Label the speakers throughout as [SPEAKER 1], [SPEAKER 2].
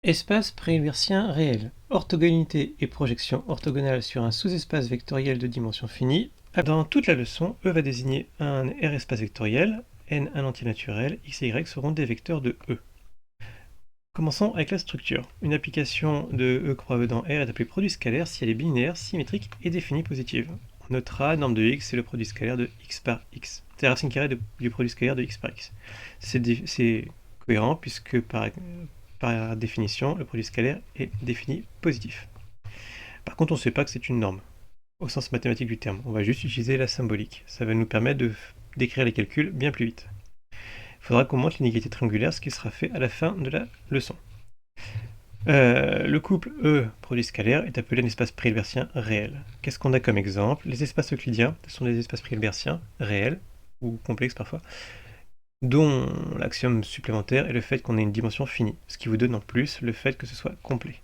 [SPEAKER 1] Espace préhilbersien réel. Orthogonalité et projection orthogonale sur un sous-espace vectoriel de dimension finie. Dans toute la leçon, E va désigner un R espace vectoriel, N un entier naturel, X et Y seront des vecteurs de E. Commençons avec la structure. Une application de E croix E dans R est appelée produit scalaire si elle est binaire, symétrique et définie positive. On notera norme de X, c'est le produit scalaire de X par X. C'est la racine carrée du produit scalaire de X par X. C'est cohérent puisque par définition, le produit scalaire est défini positif. Par contre, on ne sait pas que c'est une norme, au sens mathématique du terme. On va juste utiliser la symbolique. Ça va nous permettre d'écrire les calculs bien plus vite. Il faudra qu'on montre l'inégalité triangulaire, ce qui sera fait à la fin de la leçon. Le couple E produit scalaire est appelé un espace préhilbersien réel. Qu'est-ce qu'on a comme exemple? Les espaces euclidiens, ce sont des espaces préhilbersiens réels, ou complexes parfois, dont l'axiome supplémentaire est le fait qu'on ait une dimension finie, ce qui vous donne en plus le fait que ce soit complet.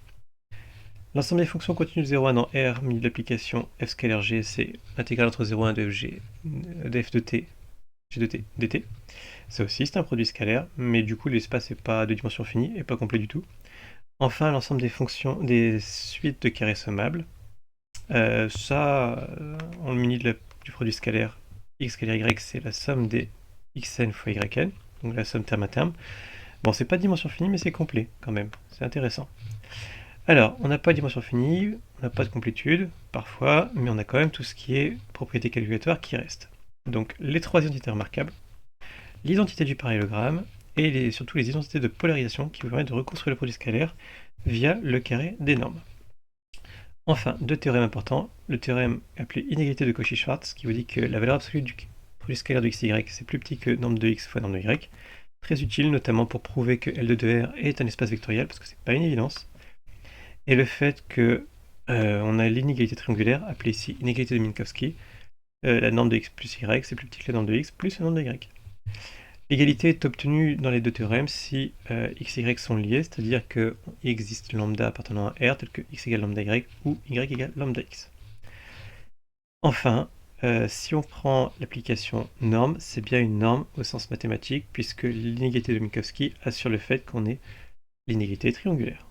[SPEAKER 1] L'ensemble des fonctions continues de 0 à 1 dans R mis de l'application f scalaire g, c'est l'intégrale entre 0 et 1 de g de f de t, g de t dt. Ça aussi c'est un produit scalaire, mais du coup l'espace n'est pas de dimension finie et pas complet du tout. Enfin, l'ensemble des fonctions des suites de carrés sommables, on le mini du produit scalaire x scalaire y, c'est la somme des xn fois yn, donc la somme terme à terme. Bon, c'est pas de dimension finie, mais c'est complet quand même, c'est intéressant. Alors, on n'a pas de dimension finie, on n'a pas de complétude, parfois, mais on a quand même tout ce qui est propriété calculatoire qui reste. Donc, les trois identités remarquables, l'identité du parallélogramme, et surtout les identités de polarisation qui vous permettent de reconstruire le produit scalaire via le carré des normes. Enfin, deux théorèmes importants. Le théorème appelé inégalité de Cauchy-Schwarz, qui vous dit que la valeur absolue du produit scalaire de x et y, c'est plus petit que norme de x fois norme de y. Très utile, notamment pour prouver que L de R est un espace vectoriel, parce que c'est pas une évidence. Et le fait que on a l'inégalité triangulaire, appelée ici inégalité de Minkowski. La norme de x plus y, c'est plus petit que la norme de x plus la norme de y. L'égalité est obtenue dans les deux théorèmes si x et y sont liés, c'est-à-dire qu'il existe lambda appartenant à R, tel que x égale lambda y ou y égale lambda x. Enfin, si on prend l'application norme, c'est bien une norme au sens mathématique, puisque l'inégalité de Minkowski assure le fait qu'on ait l'inégalité triangulaire.